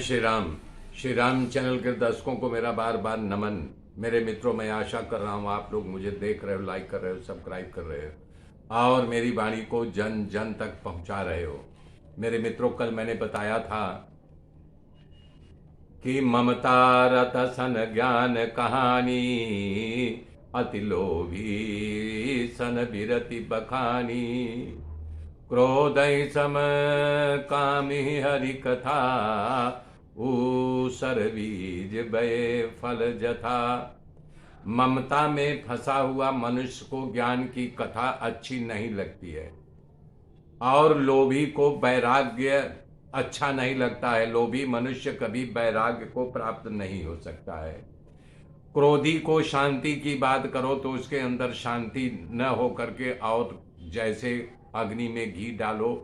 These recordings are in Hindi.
श्री राम चैनल के दर्शकों को मेरा बार बार नमन। मेरे मित्रों, मैं आशा कर रहा हूँ आप लोग मुझे देख रहे हो, लाइक कर रहे हो, सब्सक्राइब कर रहे हो और मेरी वाणी को जन जन तक पहुँचा रहे हो। मेरे मित्रों, कल मैंने बताया था कि ममता रत सन ज्ञान कहानी, अति लोभी सन बिरति बखानी, क्रोधै सम कामी हरि कथा, ऊसर बीज बये फल जथा। ममता में फंसा हुआ मनुष्य को ज्ञान की कथा अच्छी नहीं लगती है और लोभी को वैराग्य अच्छा नहीं लगता है। लोभी मनुष्य कभी वैराग्य को प्राप्त नहीं हो सकता है। क्रोधी को शांति की बात करो तो उसके अंदर शांति न हो करके और जैसे अग्नि में घी डालो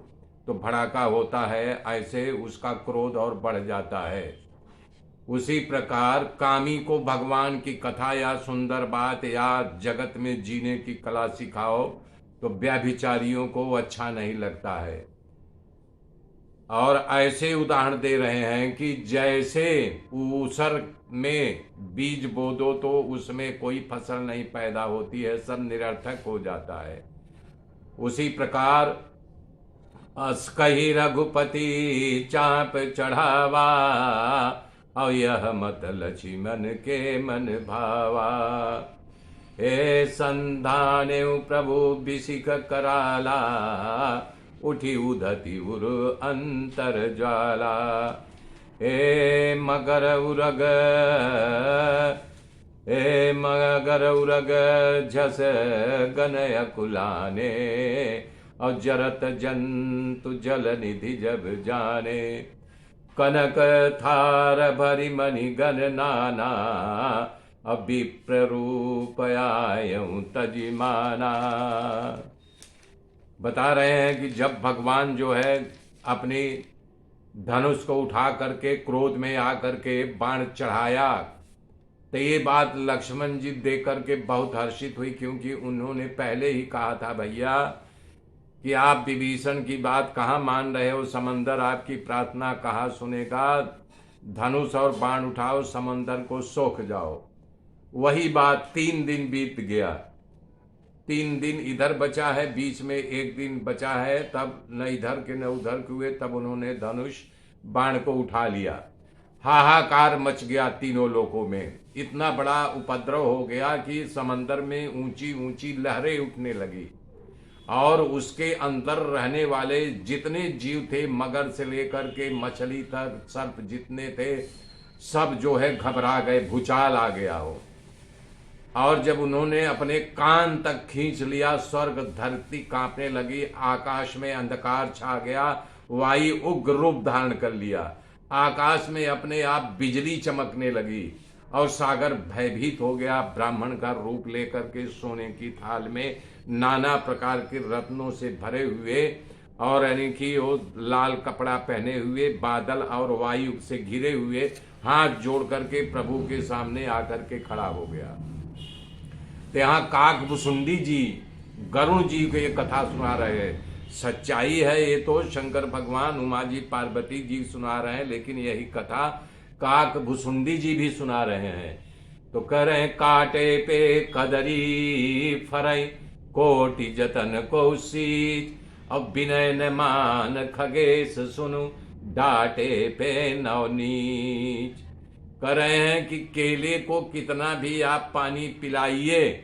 तो भड़ाका होता है, ऐसे उसका क्रोध और बढ़ जाता है। उसी प्रकार कामी को भगवान की कथा या सुंदर बात या जगत में जीने की कला सिखाओ तो व्यभिचारियों को अच्छा नहीं लगता है। और ऐसे उदाहरण दे रहे हैं कि जैसे ऊसर में बीज बो दो तो उसमें कोई फसल नहीं पैदा होती है, सब निरर्थक हो जाता है। उसी प्रकार अस कही रघुपति चाप चढ़ावा, और यह मत लक्ष्मण के मन भावा। हे संधाने प्रभु बिसिक कराला, उठी उदति उर अंतर ज्वाला। हे मगर उरग, हे मगर उरग झस गनय कुलाने, और जरत जंतु जल निधि जब जाने। कनक थार भरी मणि गण नाना, अभी प्ररूप आयं तजिमाना। बता रहे हैं कि जब भगवान जो है अपनी धनुष को उठा करके क्रोध में आकर के बाण चढ़ाया तो ये बात लक्ष्मण जी देख करके बहुत हर्षित हुई, क्योंकि उन्होंने पहले ही कहा था भैया कि आप विभीषण की बात कहाँ मान रहे हो, समंदर आपकी प्रार्थना कहाँ सुनेगा, धनुष और बाण उठाओ समंदर को सोख जाओ। वही बात 3 दिन बीत गया, 3 दिन इधर बचा है, बीच में 1 दिन बचा है, तब न इधर के न उधर के हुए, तब उन्होंने धनुष बाण को उठा लिया। हाहाकार मच गया तीनों लोकों में, इतना बड़ा उपद्रव हो गया कि समंदर में ऊंची ऊंची लहरें उठने लगी और उसके अंदर रहने वाले जितने जीव थे, मगर से लेकर के मछली तक, सर्प जितने थे, सब जो है घबरा गए, भूचाल आ गया हो। और जब उन्होंने अपने कान तक खींच लिया, स्वर्ग धरती कांपने लगी, आकाश में अंधकार छा गया, वायु उग्र रूप धारण कर लिया, आकाश में अपने आप बिजली चमकने लगी और सागर भयभीत हो गया। ब्राह्मण का रूप लेकर के सोने की थाल में नाना प्रकार के रत्नों से भरे हुए और यानी कि वो लाल कपड़ा पहने हुए, बादल और वायु से घिरे हुए, हाथ जोड़ करके प्रभु के सामने आकर के खड़ा हो गया। तो यहाँ काकभुसुंडी जी गरुण जी को ये कथा सुना रहे हैं। सच्चाई है ये तो शंकर भगवान, उमा जी, पार्वती जी सुना रहे हैं, लेकिन यही कथा काकभुसुंडी जी भी सुना रहे हैं। तो कह रहे हैं काटे पे कदरी फरई, कोटि जतन कौशीच, अब विनय न मान खगेश सुनु, डाटे पे नवनीच। कह रहे हैं कि केले को कितना भी आप पानी पिलाइए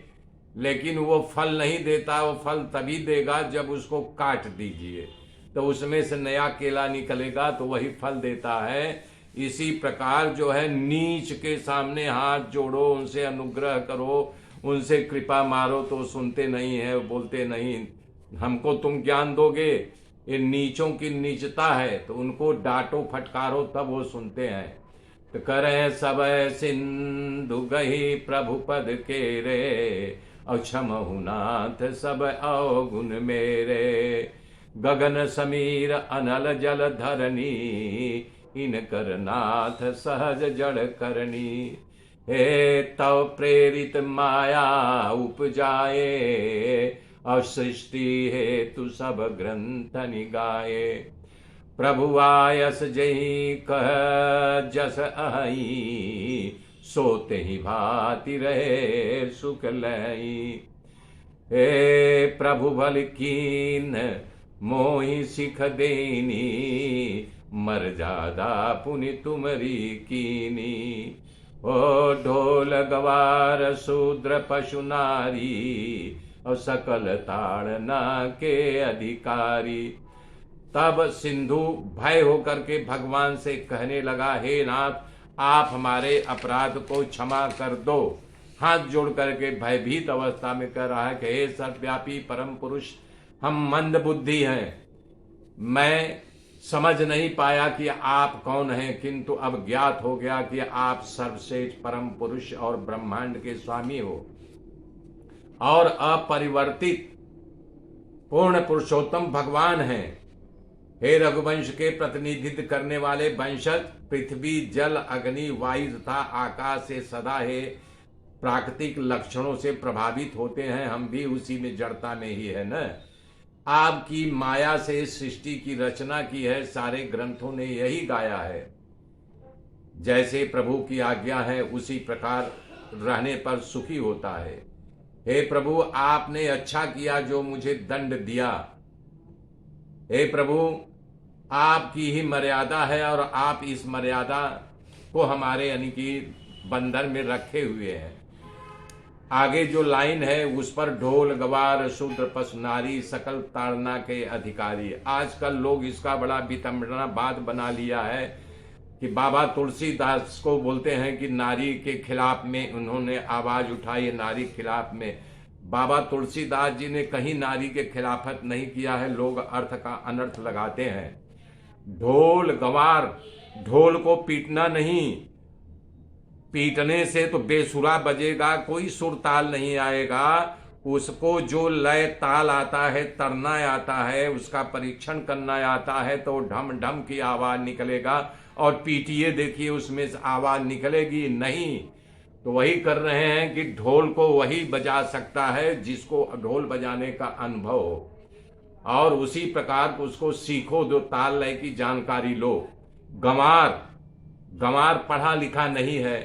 लेकिन वो फल नहीं देता, वो फल तभी देगा जब उसको काट दीजिए तो उसमें से नया केला निकलेगा, तो वही फल देता है। इसी प्रकार जो है नीच के सामने हाथ जोड़ो, उनसे अनुग्रह करो, उनसे कृपा मारो तो सुनते नहीं है, बोलते नहीं हमको तुम ज्ञान दोगे। ये नीचों की नीचता है, तो उनको डांटो फटकारो तब वो सुनते हैं। तो कह रहे हैं सब सिंधु गही प्रभु पद के रे, और क्षमहु नाथ सब अवगुण मेरे। गगन समीर अनल जल धरनी, इन कर नाथ सहज जड़ करनी। हे तव प्रेरित माया उपजाए, और सृष्टि हेतु सब ग्रंथ निगाए। प्रभु आयस जही कह जस अहि, सोते ही भाति रहे सुख लई। हे प्रभु भल कीन मोहि सिख देनी, मर्यादा पुनि तुमरी कीनी। ओ ढोल गवार शूद्र पशु नारी, और सकल ताड़ना के अधिकारी। तब सिंधु भय होकर के भगवान से कहने लगा, हे नाथ, आप हमारे अपराध को क्षमा कर दो। हाथ जोड़ करके भयभीत अवस्था में कह रहा है कि हे सर्वव्यापी परम पुरुष, हम मंद बुद्धि हैं, मैं समझ नहीं पाया कि आप कौन हैं, किंतु अब ज्ञात हो गया कि आप सर्वश्रेष्ठ परम पुरुष और ब्रह्मांड के स्वामी हो और अपरिवर्तित पूर्ण पुरुषोत्तम भगवान हैं। हे रघुवंश के प्रतिनिधित्व करने वाले वंशज, पृथ्वी जल अग्नि वायु तथा आकाश से सदा हे प्राकृतिक लक्षणों से प्रभावित होते हैं, हम भी उसी में जड़ता में ही है न। आपकी माया से सृष्टि की रचना की है, सारे ग्रंथों ने यही गाया है। जैसे प्रभु की आज्ञा है उसी प्रकार रहने पर सुखी होता है। हे प्रभु, आपने अच्छा किया जो मुझे दंड दिया। हे प्रभु, आपकी ही मर्यादा है और आप इस मर्यादा को हमारे यानी कि बंधन में रखे हुए हैं। आगे जो लाइन है उस पर ढोल गवार शूद्र पशु नारी, सकल ताड़ना के अधिकारी। आजकल लोग इसका बड़ा वितंबनावाद बना लिया है कि बाबा तुलसीदास को बोलते हैं कि नारी के खिलाफ में उन्होंने आवाज उठाई, नारी खिलाफ में। बाबा तुलसीदास जी ने कहीं नारी के खिलाफत नहीं किया है, लोग अर्थ का अनर्थ लगाते हैं। ढोल गवार, ढोल को पीटना नहीं, पीटने से तो बेसुरा बजेगा, कोई सुर ताल नहीं आएगा। उसको जो लय ताल आता है, तरना आता है, उसका परीक्षण करना आता है तो ढम ढम की आवाज निकलेगा। और पीटिए देखिए उसमें से आवाज निकलेगी नहीं। तो वही कर रहे हैं कि ढोल को वही बजा सकता है जिसको ढोल बजाने का अनुभव हो, और उसी प्रकार उसको सीखो, जो ताल लय की जानकारी लो। गंवार पढ़ा लिखा नहीं है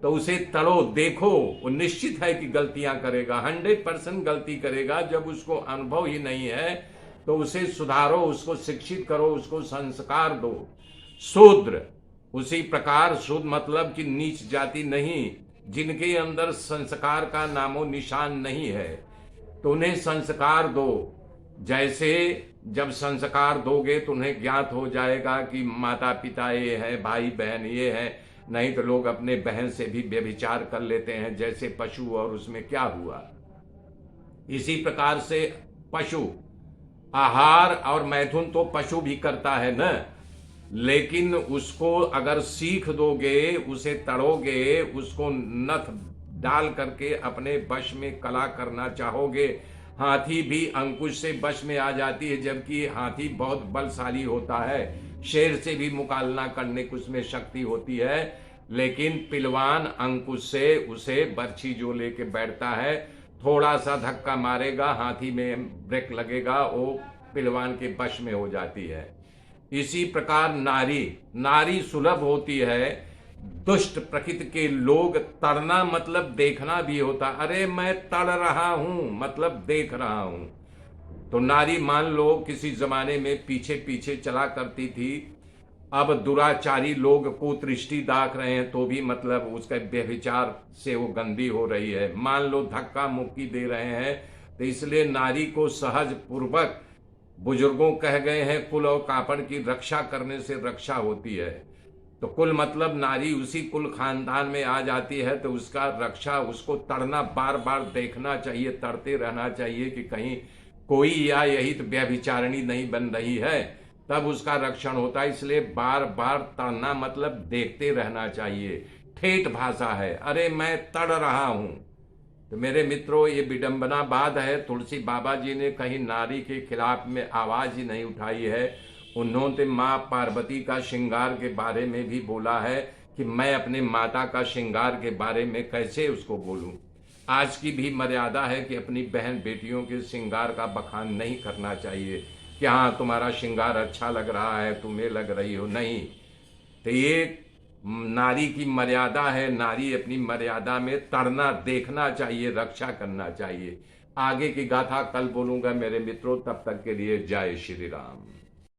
तो उसे तड़ो, देखो, वो निश्चित है कि गलतियां करेगा, 100% गलती करेगा। जब उसको अनुभव ही नहीं है तो उसे सुधारो, उसको शिक्षित करो, उसको संस्कार दो। शूद्र, उसी प्रकार शूद्र मतलब कि नीच जाति नहीं, जिनके अंदर संस्कार का नामो निशान नहीं है, तो उन्हें संस्कार दो। जैसे जब संस्कार दोगे तो उन्हें ज्ञात हो जाएगा कि माता पिता ये है, भाई बहन ये है। नहीं तो लोग अपने बहन से भी व्यभिचार कर लेते हैं, जैसे पशु, और उसमें क्या हुआ। इसी प्रकार से पशु, आहार और मैथुन तो पशु भी करता है न, लेकिन उसको अगर सीख दोगे, उसे तड़ोगे, उसको नथ डाल करके अपने वश में कला करना चाहोगे। हाथी भी अंकुश से वश में आ जाती है, जबकि हाथी बहुत बलशाली होता है, शेर से भी मुकाबला करने की उसमें शक्ति होती है। लेकिन पिलवान अंकुश से उसे बर्छी जो लेके बैठता है, थोड़ा सा धक्का मारेगा, हाथी में ब्रेक लगेगा, वो पिलवान के वश में हो जाती है। इसी प्रकार नारी सुलभ होती है। दुष्ट प्रकृति के लोग, तड़ना मतलब देखना भी होता, अरे मैं तड़ रहा हूं मतलब देख रहा हूं। तो नारी मान लो किसी जमाने में पीछे पीछे चला करती थी, अब दुराचारी लोग को दृष्टि दाख रहे हैं तो भी मतलब उसका व्यभिचार से वो गंदी हो रही है। मान लो धक्का मुक्की दे रहे हैं, तो इसलिए नारी को सहज पूर्वक, बुजुर्गों कह गए हैं, कुल और कापड़ की रक्षा करने से रक्षा होती है। तो कुल मतलब नारी उसी कुल खानदान में आ जाती है तो उसका रक्षा, उसको तड़ना, बार बार देखना चाहिए, तड़ते रहना चाहिए कि कहीं कोई या यही तो व्यभिचारिणी नहीं बन रही है, तब उसका रक्षण होता है। इसलिए बार बार तड़ना मतलब देखते रहना चाहिए। ठेठ भाषा है, अरे मैं तड़ रहा हूं। तो मेरे मित्रों, ये विडंबनावाद है। तुलसी बाबा जी ने कहीं नारी के खिलाफ में आवाज ही नहीं उठाई है। उन्होंने माँ पार्वती का श्रृंगार के बारे में भी बोला है कि मैं अपने माता का श्रृंगार के बारे में कैसे उसको बोलूं। आज की भी मर्यादा है कि अपनी बहन बेटियों के श्रृंगार का बखान नहीं करना चाहिए। कि हाँ तुम्हारा श्रृंगार अच्छा लग रहा है, तुम्हें लग रही हो, नहीं। तो ये नारी की मर्यादा है, नारी अपनी मर्यादा में तड़ना देखना चाहिए, रक्षा करना चाहिए। आगे की गाथा कल बोलूंगा मेरे मित्रों, तब तक के लिए जय श्री राम।